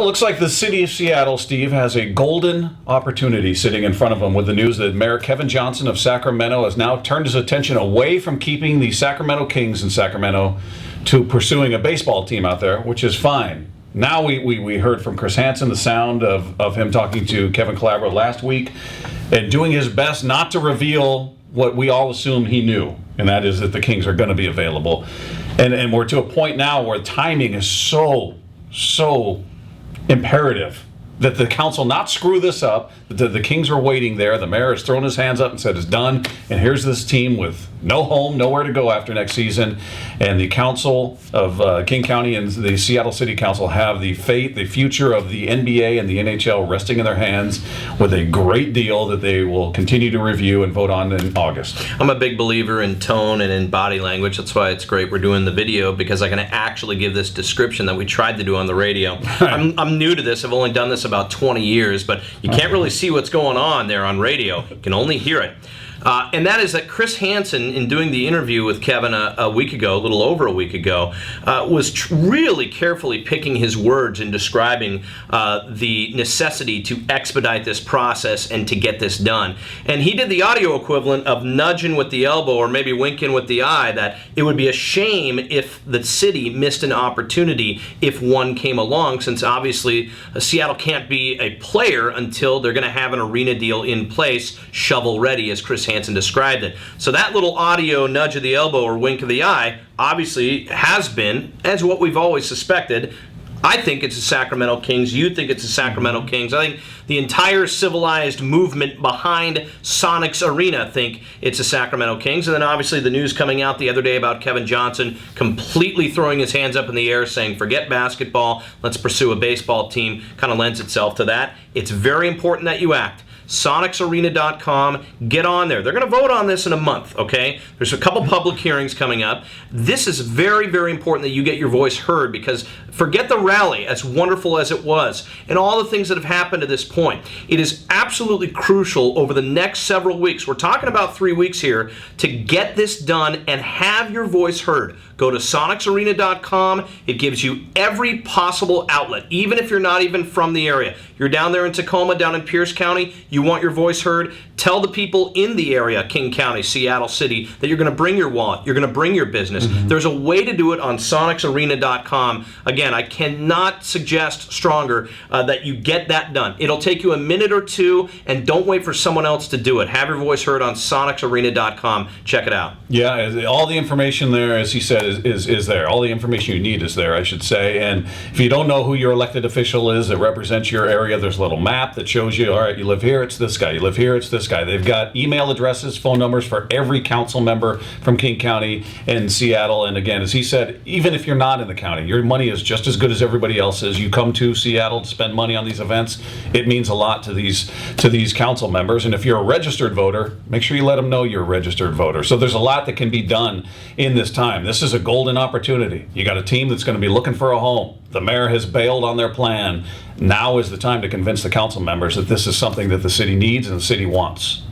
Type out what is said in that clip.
Well, it looks like the city of Seattle, Steve, has a golden opportunity sitting in front of them with the news that Mayor Kevin Johnson of Sacramento has now turned his attention away from keeping the Sacramento Kings in Sacramento to pursuing a baseball team out there, which is fine. Now we heard from Chris Hansen the sound of him talking to Kevin Calabro last week and doing his best not to reveal what we all assume he knew, and that is that the Kings are going to be available. And we're to a point now where timing is so imperative that the council not screw this up. The Kings are waiting there. The mayor has thrown his hands up and said it's done. And here's this team with no home, nowhere to go after next season. And the council of King County and the Seattle City Council have the fate, the future of the NBA and the NHL resting in their hands with a great deal that they will continue to review and vote on in August. I'm a big believer in tone and in body language. That's why it's great we're doing the video, because I can actually give this description that we tried to do on the radio. I'm new to this. I've only done this about 20 years, but you can't really see what's going on there on radio. You can only hear it. And that is that Chris Hansen, in doing the interview with Kevin a week ago, a little over a week ago, was really carefully picking his words in describing the necessity to expedite this process and to get this done. And he did the audio equivalent of nudging with the elbow or maybe winking with the eye, that it would be a shame if the city missed an opportunity if one came along, since obviously Seattle can't be a player until they're going to have an arena deal in place, shovel ready, as Chris Hansen described it. So that little audio nudge of the elbow or wink of the eye obviously has been, as what we've always suspected. I think it's the Sacramento Kings. You think it's the Sacramento Kings. I think the entire civilized movement behind Sonic's Arena think it's the Sacramento Kings. And then obviously the news coming out the other day about Kevin Johnson completely throwing his hands up in the air saying, forget basketball, let's pursue a baseball team, kind of lends itself to that. It's very important that you act. SonicsArena.com. Get on there. They're going to vote on this in a month, okay? There's a couple public hearings coming up. This is very, very important that you get your voice heard, because forget the rally, as wonderful as it was, and all the things that have happened to this point. It is absolutely crucial over the next several weeks, we're talking about 3 weeks here, to get this done and have your voice heard. Go to SonicsArena.com. It gives you every possible outlet, even if you're not even from the area. You're down there in Tacoma, down in Pierce County, you want your voice heard, tell the people in the area, King County, Seattle City, that you're going to bring your wallet, you're going to bring your business. There's a way to do it on SonicsArena.com. Again, I cannot suggest stronger that you get that done. It'll take you a minute or two, and don't wait for someone else to do it. Have your voice heard on SonicsArena.com. Check it out. Yeah, all the information there, as he said, is there. All the information you need is there, I should say. And if you don't know who your elected official is that represents your area, there's a little map that shows you, all right, you live here, it's this guy. You live here, it's this guy. They've got email addresses, phone numbers for every council member from King County and Seattle. And again, as he said, even if you're not in the county, your money is just as good as everybody else's. You come to Seattle to spend money on these events, it means a lot to these council members. And if you're a registered voter, make sure you let them know you're a registered voter. So there's a lot that can be done in this time. This is a golden opportunity. You got a team that's going to be looking for a home. The mayor has bailed on their plan. Now is the time to convince the council members that this is something that the city needs and the city wants.